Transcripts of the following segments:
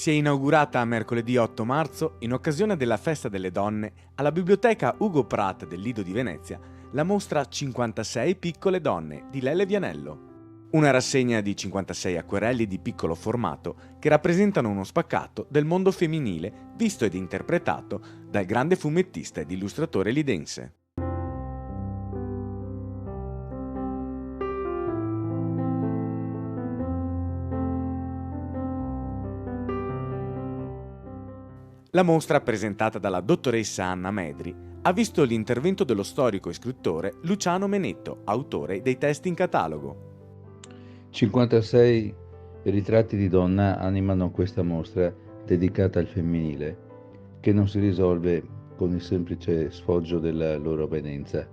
Si è inaugurata mercoledì 8 marzo, in occasione della Festa delle Donne, alla Biblioteca Ugo Pratt del Lido di Venezia, la mostra 56 piccole donne di Lele Vianello. Una rassegna di 56 acquerelli di piccolo formato che rappresentano uno spaccato del mondo femminile visto ed interpretato dal grande fumettista ed illustratore lidense. La mostra, presentata dalla dottoressa Anna Medri, ha visto l'intervento dello storico e scrittore Luciano Menetto, autore dei testi in catalogo. 56 ritratti di donna animano questa mostra dedicata al femminile, che non si risolve con il semplice sfoggio della loro avvenenza,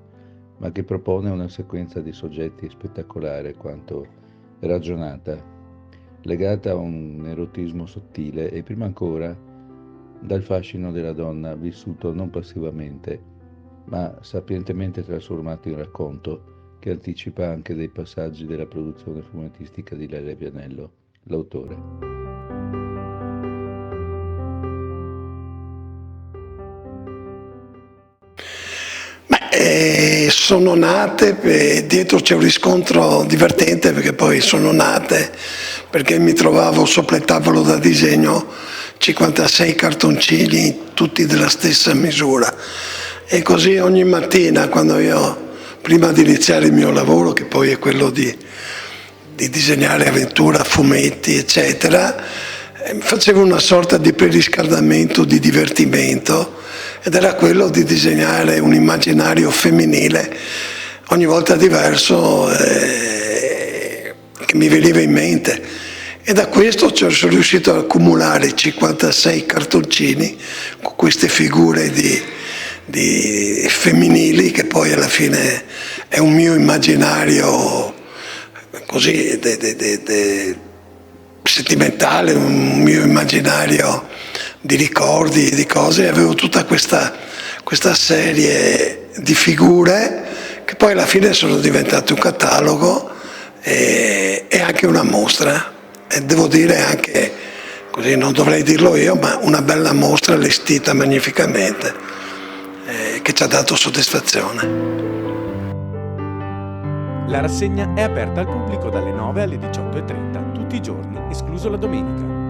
ma che propone una sequenza di soggetti spettacolare quanto ragionata, legata a un erotismo sottile e prima ancora dal fascino della donna vissuto non passivamente, ma sapientemente trasformato in racconto che anticipa anche dei passaggi della produzione fumettistica di Lele Vianello, l'autore. Sono nate, dietro c'è un riscontro divertente perché poi sono nate perché mi trovavo sopra il tavolo da disegno 56 cartoncini tutti della stessa misura e così ogni mattina quando io prima di iniziare il mio lavoro, che poi è quello di disegnare avventura, fumetti, eccetera, facevo una sorta di preriscaldamento, di divertimento, ed era quello di disegnare un immaginario femminile ogni volta diverso che mi veniva in mente. E da questo sono riuscito ad accumulare 56 cartoncini con queste figure di femminili che poi alla fine è un mio immaginario così sentimentale, un mio immaginario di ricordi, di cose. Avevo tutta questa serie di figure che poi alla fine sono diventate un catalogo e anche una mostra, e devo dire anche, così non dovrei dirlo io, ma una bella mostra allestita magnificamente, che ci ha dato soddisfazione. La rassegna è aperta al pubblico dalle 9 alle 18:30 tutti i giorni, escluso la domenica.